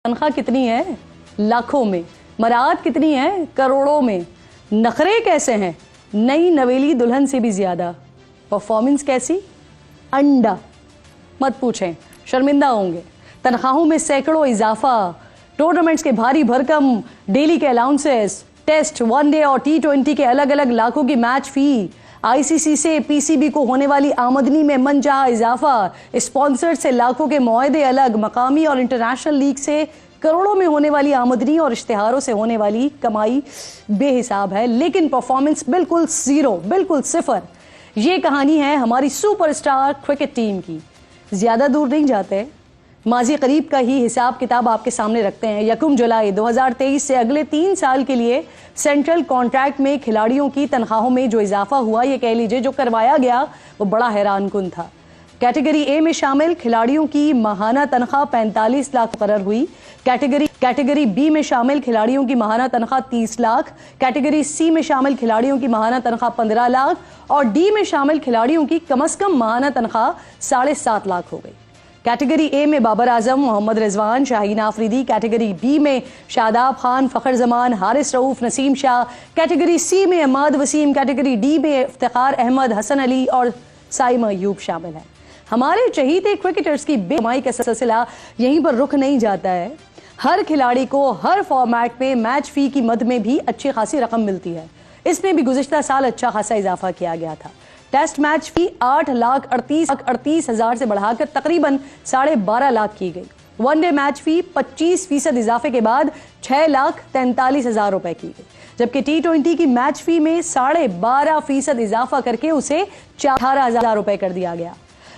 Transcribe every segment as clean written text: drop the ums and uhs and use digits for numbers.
तनख्वाह कितनी है? लाखों में। मराहत कितनी है? करोड़ों में। नखरे कैसे हैं? नई नवेली दुल्हन से भी ज्यादा। परफॉर्मेंस कैसी? अंडा। मत पूछें, शर्मिंदा होंगे। तनख्वाहों में सैकड़ों इजाफा, टूर्नामेंट्स के भारी भरकम, डेली के अलाउंसेस, टेस्ट, वनडे और T20 के अलग अलग लाखों की मैच फी, आईसीसी से पीसीबी को होने वाली आमदनी में मनचाहा इजाफा, स्पॉन्सर से लाखों के मुआहदे अलग, मकामी और इंटरनेशनल लीग से करोड़ों में होने वाली आमदनी और इश्तिहारों से होने वाली कमाई बेहिसाब है, लेकिन परफॉर्मेंस बिल्कुल जीरो, बिल्कुल सिफर। ये कहानी है हमारी सुपरस्टार क्रिकेट टीम की। ज्यादा दूर नहीं जाते, माजी करीब का ही हिसाब किताब आपके सामने रखते हैं। 1 जुलाई 2023 से अगले 3 साल के लिए सेंट्रल कॉन्ट्रैक्ट में खिलाड़ियों की तनख्वाहों में जो इजाफा हुआ, ये कह लीजिए जो करवाया गया, वो बड़ा हैरानकुन था। कैटेगरी ए में शामिल खिलाड़ियों की माहाना तनख्वाह 45 लाख मुकर्रर हुई। कैटेगरी बी में शामिल खिलाड़ियों की माहाना तनख्वाह 30 लाख, कैटेगरी सी में शामिल खिलाड़ियों की माहाना तनख्वाह 15 लाख और डी में शामिल खिलाड़ियों की कम से कम माहाना तनख्वाह 7.5 लाख हो गई। कैटेगरी ए में बाबर आजम, मोहम्मद रिजवान, शाहीन आफरीदी, कैटेगरी बी में शादाब खान, फखर जमान, हारिस रऊफ, नसीम शाह, कैटेगरी सी में अहमद वसीम, कैटेगरी डी में इफ्तिखार अहमद, हसन अली और साइमा अयूब शामिल हैं। हमारे चहीते क्रिकेटर्स की बेकमाई का सिलसिला यहीं पर रुक नहीं जाता है। हर खिलाड़ी को हर फॉर्मेट में मैच फी की मद में भी अच्छी खासी रकम मिलती है। इसमें भी गुज़िश्ता साल अच्छा खासा इजाफा किया गया था। टेस्ट मैच फी 8,38,000 से बढ़ाकर तकरीबन 12.5 लाख की गई। वनडे मैच फी 25% इजाफे के बाद 6,43,000 रुपए की गई, जबकि T20 की मैच फी में 12.5% इजाफा करके उसे 18,000 रुपए कर दिया गया।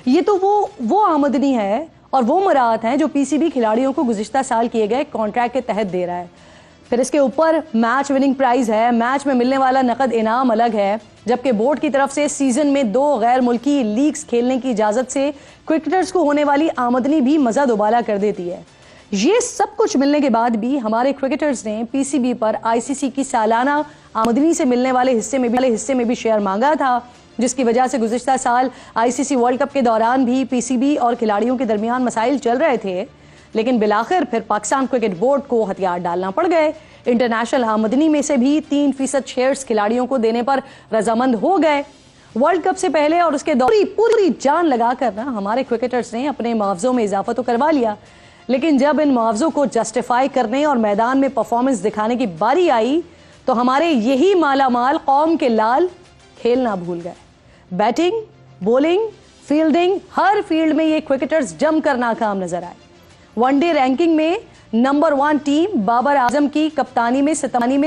ये तो वो आमदनी है और वो मराहत हैं जो पीसीबी खिलाड़ियों को गुज़िश्ता साल किए गए कॉन्ट्रैक्ट के तहत दे रहा है। फिर इसके ऊपर मैच विनिंग प्राइज है, मैच में मिलने वाला नकद इनाम अलग है, जबकि बोर्ड की तरफ से सीजन में 2 गैर मुल्की लीग्स खेलने की इजाजत से क्रिकेटर्स को होने वाली आमदनी भी मजा दोबाला कर देती है। ये सब कुछ मिलने के बाद भी हमारे क्रिकेटर्स ने पीसीबी पर आईसीसी की सालाना आमदनी से मिलने वाले हिस्से में भी शेयर मांगा था, जिसकी वजह से गुज़िश्ता साल आईसीसी वर्ल्ड कप के दौरान भी पीसीबी और खिलाड़ियों के दरमियान मसाइल चल रहे थे। लेकिन बिलाखिर फिर पाकिस्तान क्रिकेट बोर्ड को हथियार डालना पड़ गए। इंटरनेशनल आमदनी में से भी 3% शेयर्स खिलाड़ियों को देने पर रजामंद हो गए। वर्ल्ड कप से पहले और उसके दौरान पूरी जान लगाकर ना हमारे क्रिकेटर्स ने अपने मुआवजों में इजाफा तो करवा लिया, लेकिन जब इन मुआवजों को जस्टिफाई करने और मैदान में परफॉर्मेंस दिखाने की बारी आई तो हमारे यही मालामाल कौम के लाल खेलना भूल गए। बैटिंग, बॉलिंग, फील्डिंग, हर फील्ड में ये क्रिकेटर्स जमकर नाकाम नजर आए। वनडे रैंकिंग में नंबर 1 टीम बाबर आजम की कप्तानी में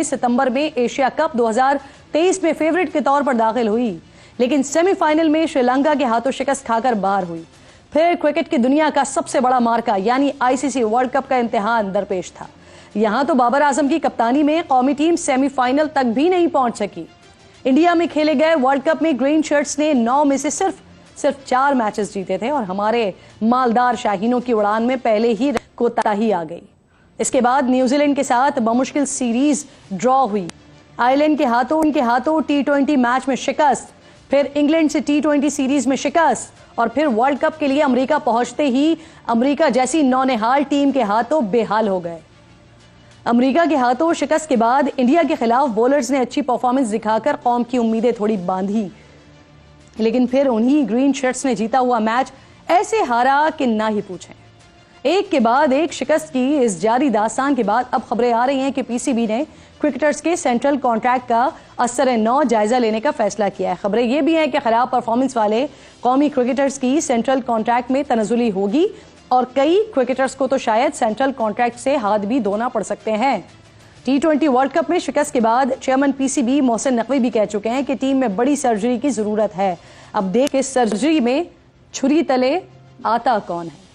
सितंबर में एशिया कप 2023 में फेवरेट के तौर पर दाखिल हुई, लेकिन सेमीफाइनल में श्रीलंका के हाथों शिकस्त खाकर बाहर हुई। फिर क्रिकेट की दुनिया का सबसे बड़ा मार्का यानी आईसीसी वर्ल्ड कप का इम्तिहान दरपेश था। यहां तो बाबर आजम की कप्तानी में कौमी टीम सेमीफाइनल तक भी नहीं पहुंच सकी। इंडिया में खेले गए वर्ल्ड कप में ग्रीन शर्ट्स ने 9 में से सिर्फ 4 मैचेस जीते थे और हमारे मालदार शाहीनों की उड़ान में पहले ही कोताही आ गई। इसके बाद न्यूजीलैंड के साथ बमुश्किल सीरीज ड्रॉ हुई। आयरलैंड के हाथों T20 मैच में शिकस्त, फिर इंग्लैंड से T20 सीरीज में शिकस्त और फिर वर्ल्ड कप के लिए अमेरिका पहुंचते ही अमेरिका जैसी नौनिहाल टीम के हाथों बेहाल हो गए। अमेरिका के हाथों शिकस्त के बाद इंडिया के खिलाफ बॉलर्स ने अच्छी परफॉर्मेंस दिखाकर कौम की उम्मीदें थोड़ी बांधी, लेकिन फिर उन्हीं ग्रीन शर्ट्स ने जीता हुआ मैच ऐसे हारा कि ना ही पूछें। एक के बाद एक शिकस्त की इस जारी दास्तान के बाद अब खबरें आ रही हैं कि पीसीबी ने क्रिकेटर्स के सेंट्रल कॉन्ट्रैक्ट का असर-ए-नौ जायजा लेने का फैसला किया है। खबरें यह भी हैं कि खराब परफॉर्मेंस वाले कौमी क्रिकेटर्स की सेंट्रल कॉन्ट्रैक्ट में तनज़ुली होगी और कई क्रिकेटर्स को तो शायद सेंट्रल कॉन्ट्रैक्ट से हाथ भी धोना पड़ सकते हैं। T20 वर्ल्ड कप में शिकस्त के बाद चेयरमैन पीसीबी मोहसिन नकवी भी कह चुके हैं कि टीम में बड़ी सर्जरी की जरूरत है। अब देख इस सर्जरी में छुरी तले आता कौन है।